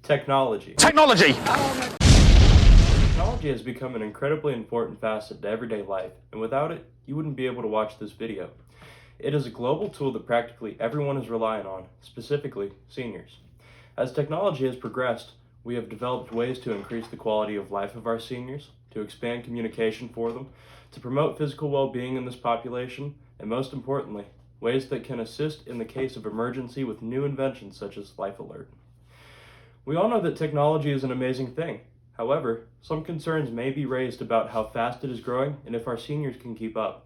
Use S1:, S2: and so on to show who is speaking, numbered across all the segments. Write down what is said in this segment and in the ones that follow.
S1: Technology.
S2: Technology!
S1: Technology has become an incredibly important facet to everyday life, and without it, you wouldn't be able to watch this video. It is a global tool that practically everyone is relying on, specifically seniors. As technology has progressed, we have developed ways to increase the quality of life of our seniors, to expand communication for them, to promote physical well-being in this population, and most importantly, ways that can assist in the case of emergency with new inventions such as Life Alert. We all know that technology is an amazing thing. However, some concerns may be raised about how fast it is growing and if our seniors can keep up.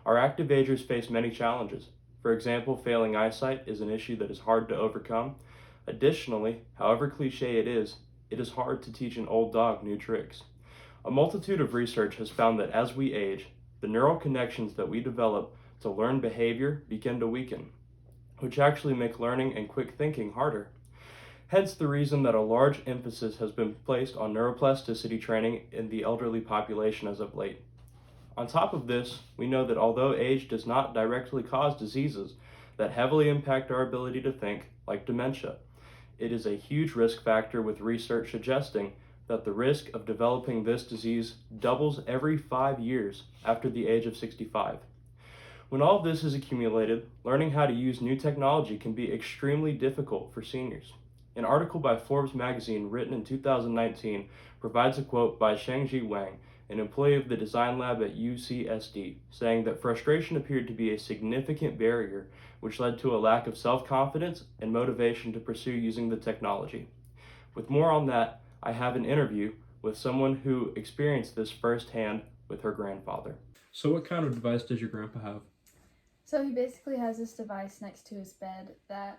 S1: Our active agers face many challenges. For example, failing eyesight is an issue that is hard to overcome. Additionally, however cliche it is hard to teach an old dog new tricks. A multitude of research has found that as we age, the neural connections that we develop to learn behavior begin to weaken, which actually make learning and quick thinking harder. Hence the reason that a large emphasis has been placed on neuroplasticity training in the elderly population as of late. On top of this, we know that although age does not directly cause diseases that heavily impact our ability to think, like dementia, it is a huge risk factor, with research suggesting that the risk of developing this disease doubles every 5 years after the age of 65. When all of this is accumulated, learning how to use new technology can be extremely difficult for seniors. An article by Forbes magazine written in 2019 provides a quote by Shangji Wang, an employee of the design lab at UCSD, saying that frustration appeared to be a significant barrier, which led to a lack of self-confidence and motivation to pursue using the technology. With more on that, I have an interview with someone who experienced this firsthand with her grandfather. So what kind of device does your grandpa have?
S3: So he basically has this device next to his bed that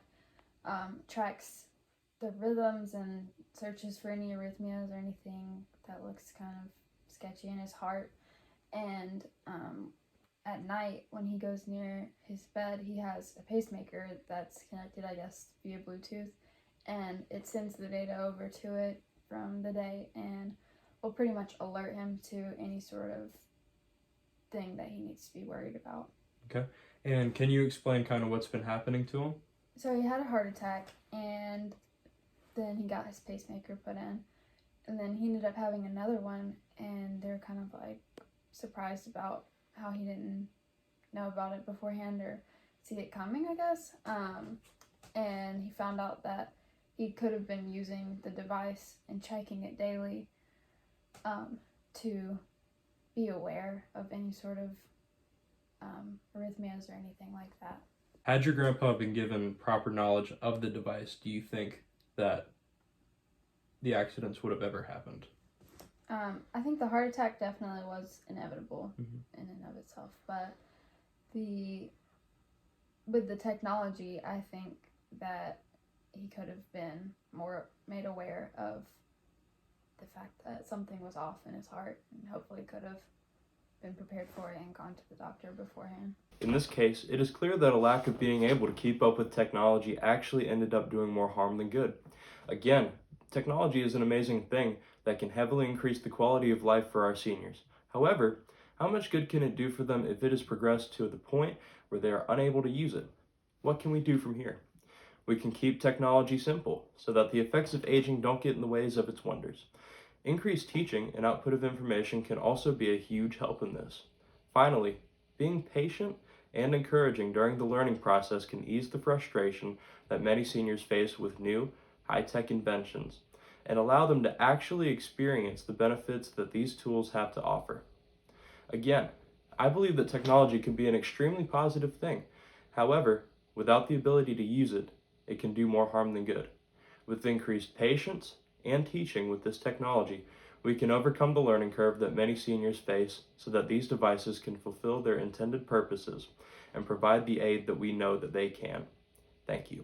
S3: tracks the rhythms and searches for any arrhythmias or anything that looks kind of sketchy in his heart. And at night, when he goes near his bed, he has a pacemaker that's connected, I guess, via Bluetooth, and it sends the data over to it from the day and will pretty much alert him to any sort of thing that he needs to be worried about.
S1: Okay. And can you explain kind of what's been happening to him?
S3: So he had a heart attack, and then he got his pacemaker put in, and then he ended up having another one, and they're kind of like surprised about how he didn't know about it beforehand or see it coming, I guess. And he found out that he could have been using the device and checking it daily to be aware of any sort of arrhythmias or anything like that.
S1: Had your grandpa been given proper knowledge of the device, do you think that the accidents would have ever happened?
S3: I think the heart attack definitely was inevitable in and of itself, but with the technology, I think that he could have been more made aware of the fact that something was off in his heart, and hopefully could have been prepared for it and gone to the doctor beforehand.
S1: In this case, it is clear that a lack of being able to keep up with technology actually ended up doing more harm than good. Again, technology is an amazing thing that can heavily increase the quality of life for our seniors. However, how much good can it do for them if it has progressed to the point where they are unable to use it? What can we do from here? We can keep technology simple so that the effects of aging don't get in the ways of its wonders. Increased teaching and output of information can also be a huge help in this. Finally, being patient and encouraging during the learning process can ease the frustration that many seniors face with new, high-tech inventions, and allow them to actually experience the benefits that these tools have to offer. Again, I believe that technology can be an extremely positive thing. However, without the ability to use it, it can do more harm than good. With increased patience and teaching with this technology, we can overcome the learning curve that many seniors face so that these devices can fulfill their intended purposes and provide the aid that we know that they can. Thank you.